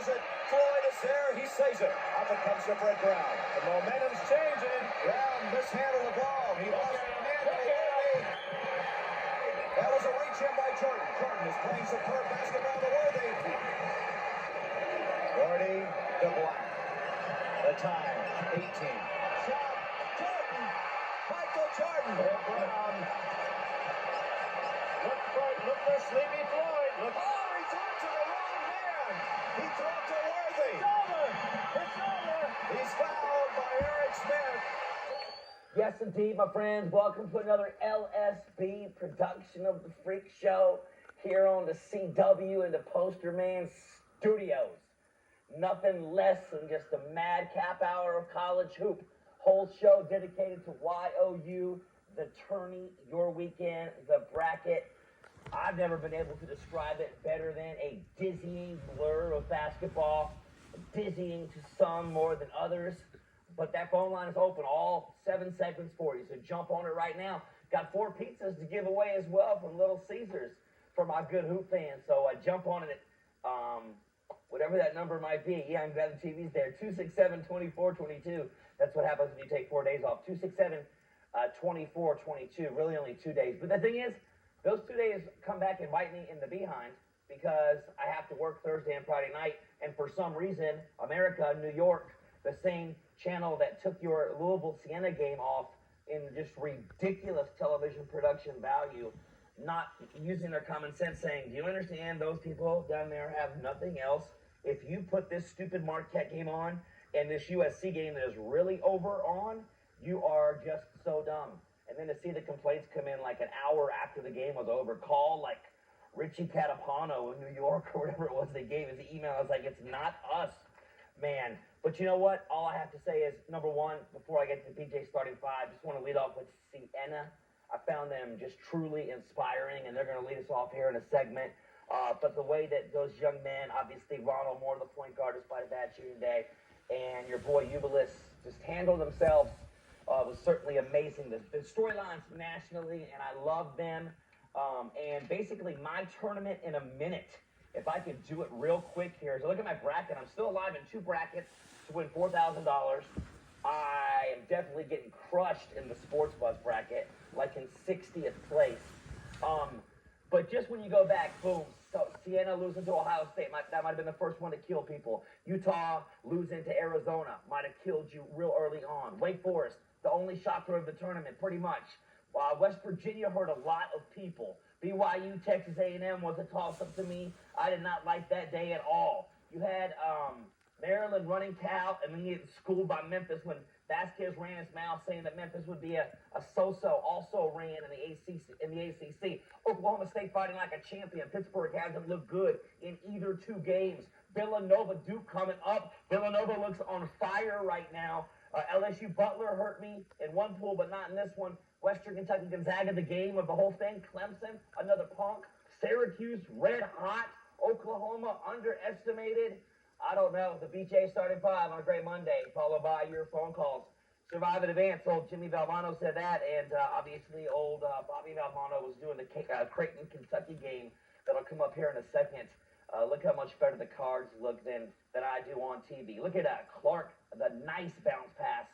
throws it. Floyd is there. He saves it. Up it comes to Brett Brown. The momentum's changing. Brown mishandled the ball. He lost the man. That was a reach in by Jordan. Jordan is playing superb basketball to Worthy. Worthy to Black. The time, 18. Shot, Jordan. Michael Jordan. Brown. Look for Sleepy Floyd. Look. Oh, he threw it to the wrong man. He threw it to Worthy. It's over. It's over. He's fouled by Eric Smith. Yes, indeed, my friends. Welcome to another LSB production of The Freak Show here on the CW and the Poster Man Studios. Nothing less than just a madcap hour of college hoop. Whole show dedicated to YOU, the tourney, your weekend, the bracket. I've never been able to describe it better than a dizzying blur of basketball. Dizzying to some more than others. But that phone line is open all 7 seconds for you. So jump on it right now. Got 4 pizzas to give away as well from Little Caesars for my good hoop fans. So jump on it at whatever that number might be. Yeah, I'm glad the TV's there. 267-2422. That's what happens when you take 4 days off. 267-2422. Really only 2 days. But the thing is, those 2 days come back and bite me in the behind because I have to work Thursday and Friday night. And for some reason, America, New York, the same channel that took your Louisville Siena game off in just ridiculous television production value, not using their common sense, saying, do you understand those people down there have nothing else? If you put this stupid Marquette game on and this USC game that is really over on, you are just so dumb. And then to see the complaints come in like an hour after the game was over, call like Richie Catapano in New York or whatever it was they gave his email. I was like, it's not us, man. But you know what? All I have to say is, number one, before I get to the BJ starting 5, I just want to lead off with Siena. I found them just truly inspiring, and they're going to lead us off here in a segment. But the way that those young men, obviously Ronald Moore, the point guard, despite a bad shooting day, and your boy Ubilis just handled themselves was certainly amazing. The storylines nationally, and I love them. And basically, my tournament in a minute. If I could do it real quick here. So look at my bracket. I'm still alive in 2 brackets to win $4,000. I am definitely getting crushed in the Sports Buzz bracket, like in 60th place. But just when you go back, boom, so Siena losing to Ohio State, that might have been the first one to kill people. Utah losing to Arizona might have killed you real early on. Wake Forest, the only shocker of the tournament, pretty much. West Virginia hurt a lot of people. BYU, Texas A&M was a toss-up to me. I did not like that day at all. You had Maryland running Cal, and then you get schooled by Memphis when Vasquez ran his mouth saying that Memphis would be a so-so, also ran in the ACC. Oklahoma State fighting like a champion. Pittsburgh hasn't looked good in either 2 games. Villanova, Duke coming up. Villanova looks on fire right now. LSU Butler hurt me in one pool, but not in this one. Western Kentucky Gonzaga, the game of the whole thing. Clemson, another punk. Syracuse, red hot. Oklahoma, underestimated. I don't know. The BJ starting 5 on a great Monday, followed by your phone calls. Survive and advance. Old Jimmy Valvano said that, and obviously old Bobby Valvano was doing the Creighton, Kentucky game that'll come up here in a second. Look how much better the cards look than I do on TV. Look at Clark, the nice bounce pass,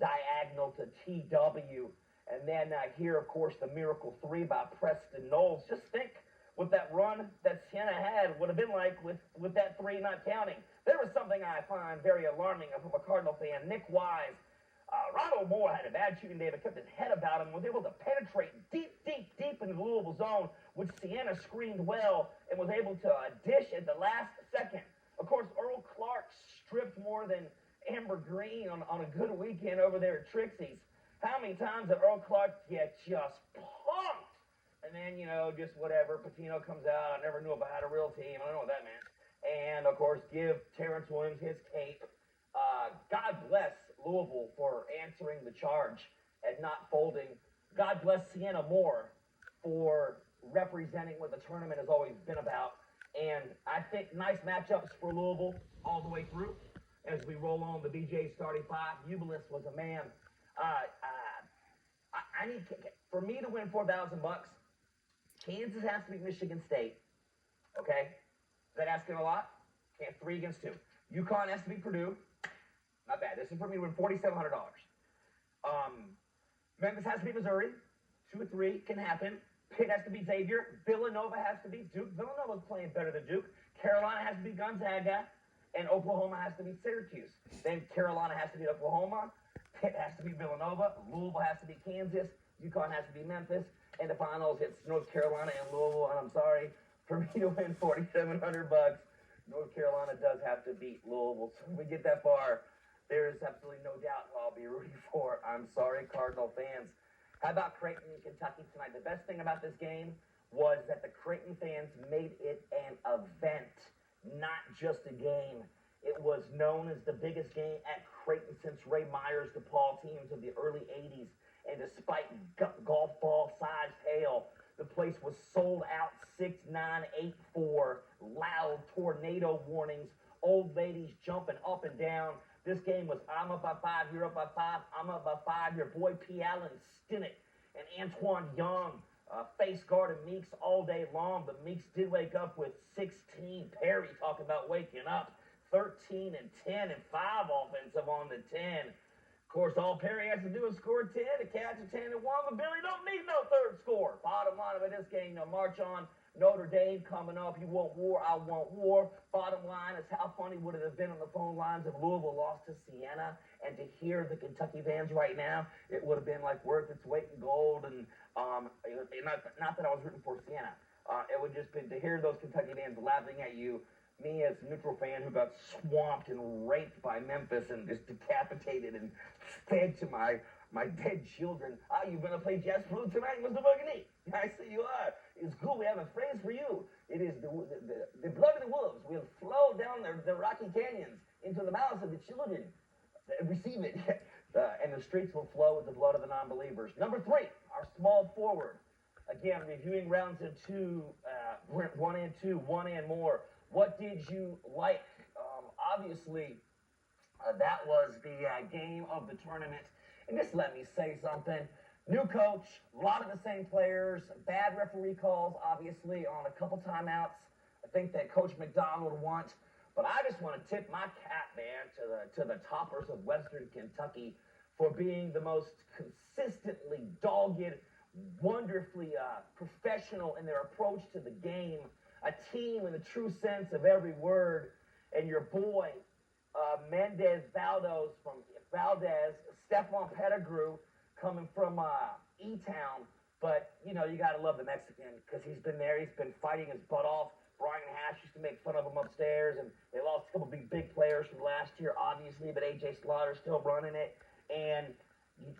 diagonal to TW. And then here, of course, the miracle 3 by Preston Knowles. Just think what that run that Siena had would have been like with that 3 not counting. There was something I find very alarming from a Cardinal fan. Nick Wise, Ronald Moore had a bad shooting day, but kept his head about him, was able to penetrate deep into the Louisville zone, which Siena screened well and was able to dish at the last second. Of course, Earl Clark stripped more than Amber Green on a good weekend over there at Trixie's. How many times did Earl Clark get just punked? And then, just whatever. Patino comes out. I never knew if I had a real team. I don't know what that meant. And, of course, give Terrence Williams his cape. God bless Louisville for answering the charge and not folding. God bless Siena Moore for representing what the tournament has always been about. And I think nice matchups for Louisville all the way through. As we roll on the BJ starting 5, Ubilis was a man. I need for me to win $4,000. Kansas has to beat Michigan State. Okay, is that asking a lot? Can't 3 against 2. UConn has to beat Purdue. Not bad. This is for me to win $4,700. Memphis has to beat Missouri. 2 or 3 can happen. Pitt has to beat Xavier. Villanova has to beat Duke. Villanova's playing better than Duke. Carolina has to beat Gonzaga. And Oklahoma has to beat Syracuse. Then Carolina has to beat Oklahoma. Pitt has to beat Villanova. Louisville has to beat Kansas. UConn has to beat Memphis. And the finals, it's North Carolina and Louisville. And I'm sorry, for me to win $4,700, North Carolina does have to beat Louisville. So when we get that far, there is absolutely no doubt who I'll be rooting for. I'm sorry, Cardinal fans. How about Creighton and Kentucky tonight? The best thing about this game was that the Creighton fans made it an event, not just a game. It was known as the biggest game at Creighton since Ray Myers' DePaul teams of the early 80s. And despite golf ball-sized hail, the place was sold out 6-9-8-4, loud tornado warnings, old ladies jumping up and down. This game was I'm up by 5, you're up by 5, I'm up by 5. Your boy P. Allen Stinnett and Antoine Young face guarded Meeks all day long, but Meeks did wake up with 16. Perry talking about waking up. 13 and 10 and 5 offensive on the 10. Of course, all Perry has to do is score 10 to catch a 10 and 1, but Billy don't need no third score. Bottom line of this game, march on. Notre Dame coming up. You want war, I want war. Bottom line is how funny would it have been on the phone lines if Louisville lost to Siena, and to hear the Kentucky fans right now, it would have been like worth its weight in gold. And not that I was rooting for Siena. It would just been to hear those Kentucky fans laughing at you. Me as a neutral fan who got swamped and raped by Memphis and just decapitated and fed to my dead children. You're going to play jazz flute tonight, Mr. Burgundy? I see you are. It's cool. We have a phrase for you. It is the blood of the wolves will flow down the rocky canyons into the mouths of the children. Receive it. And the streets will flow with the blood of the non-believers. Number 3, our small forward. Again, reviewing rounds of 2, 1 and 2, 1 and more. What did you like? Obviously, that was the game of the tournament. And just let me say something. New coach, a lot of the same players, bad referee calls, obviously, on a couple timeouts. I think that Coach McDonald wants. But I just want to tip my cap, man, to the toppers of Western Kentucky for being the most consistently dogged, wonderfully professional in their approach to the game. A team in the true sense of every word. And your boy, Mendez Valdez, Stephon Pettigrew, coming from E-Town. But, you got to love the Mexican because he's been there. He's been fighting his butt off. Brian Hatch used to make fun of him upstairs. And they lost a couple big players from last year, obviously. But A.J. Slaughter's still running it. And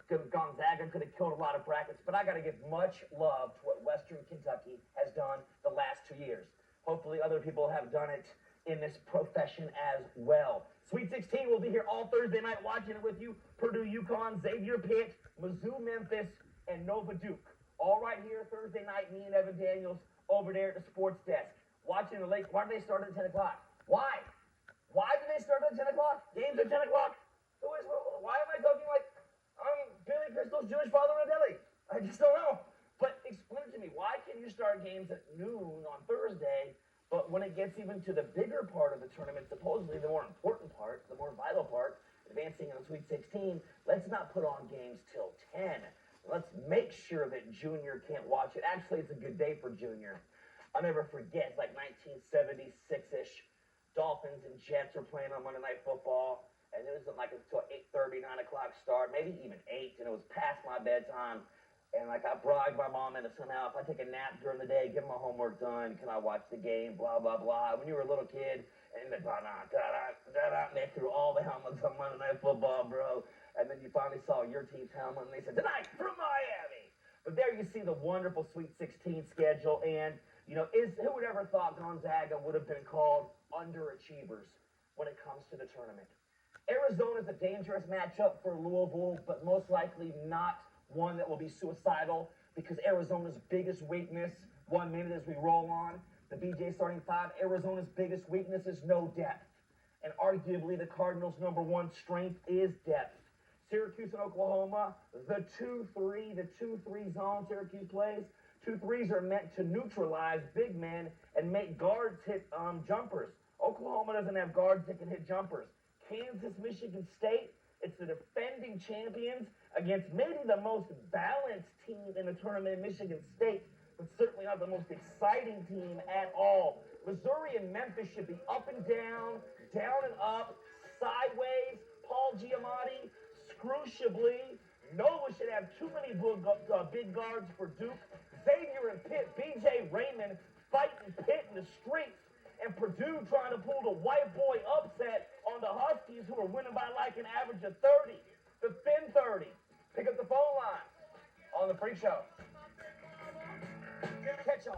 Gonzaga could have killed a lot of brackets. But I got to give much love to what Western Kentucky has done the last 2 years. Hopefully other people have done it in this profession as well. Sweet 16 will be here all Thursday night watching it with you. Purdue, UConn, Xavier, Pitt, Mizzou, Memphis, and Nova Duke. All right here Thursday night, me and Evan Daniels over there at the sports desk. Watching the late. Why do they start at 10 o'clock? Why? Why do they start at 10 o'clock? Games at 10 o'clock? Why am I talking like I'm Billy Crystal's Jewish father in a deli? I just don't know. But explain to me, why can you start games at noon on Thursday, but when it gets even to the bigger part of the tournament, supposedly the more important part, the more vital part, advancing in the Sweet 16, let's not put on games till 10. Let's make sure that Junior can't watch it. Actually, it's a good day for Junior. I'll never forget, like 1976-ish, Dolphins and Jets were playing on Monday Night Football, and it was like until 8:30, 9 o'clock start, maybe even 8, and it was past my bedtime. And like I bribed my mom into somehow, if I take a nap during the day, get my homework done, can I watch the game, blah, blah, blah. When you were a little kid, and they threw all the helmets on Monday Night Football, bro. And then you finally saw your team's helmet, and they said, tonight from Miami. But there you see the wonderful Sweet 16 schedule. And, who would ever thought Gonzaga would have been called underachievers when it comes to the tournament? Arizona's a dangerous matchup for Louisville, but most likely not one that will be suicidal because Arizona's biggest weakness, 1 minute as we roll on, the BJ starting 5, Arizona's biggest weakness is no depth. And arguably the Cardinals' number 1 strength is depth. Syracuse and Oklahoma, the 2-3 zone Syracuse plays. 2-3s are meant to neutralize big men and make guards hit jumpers. Oklahoma doesn't have guards that can hit jumpers. Kansas, Michigan State, it's the defending champions against maybe the most balanced team in the tournament, Michigan State, but certainly not the most exciting team at all. Missouri and Memphis should be up and down and up, sideways. Paul Giamatti, screw Chablis. Nova should have too many big guards for Duke. Xavier and Pitt, B.J. Raymond fighting Pitt in the streets. And Purdue trying to pull the white boy upset on the Huskies, who are winning by like an average of 30. The Fin 30. Pick up the phone line on the Freak Show. Catch on.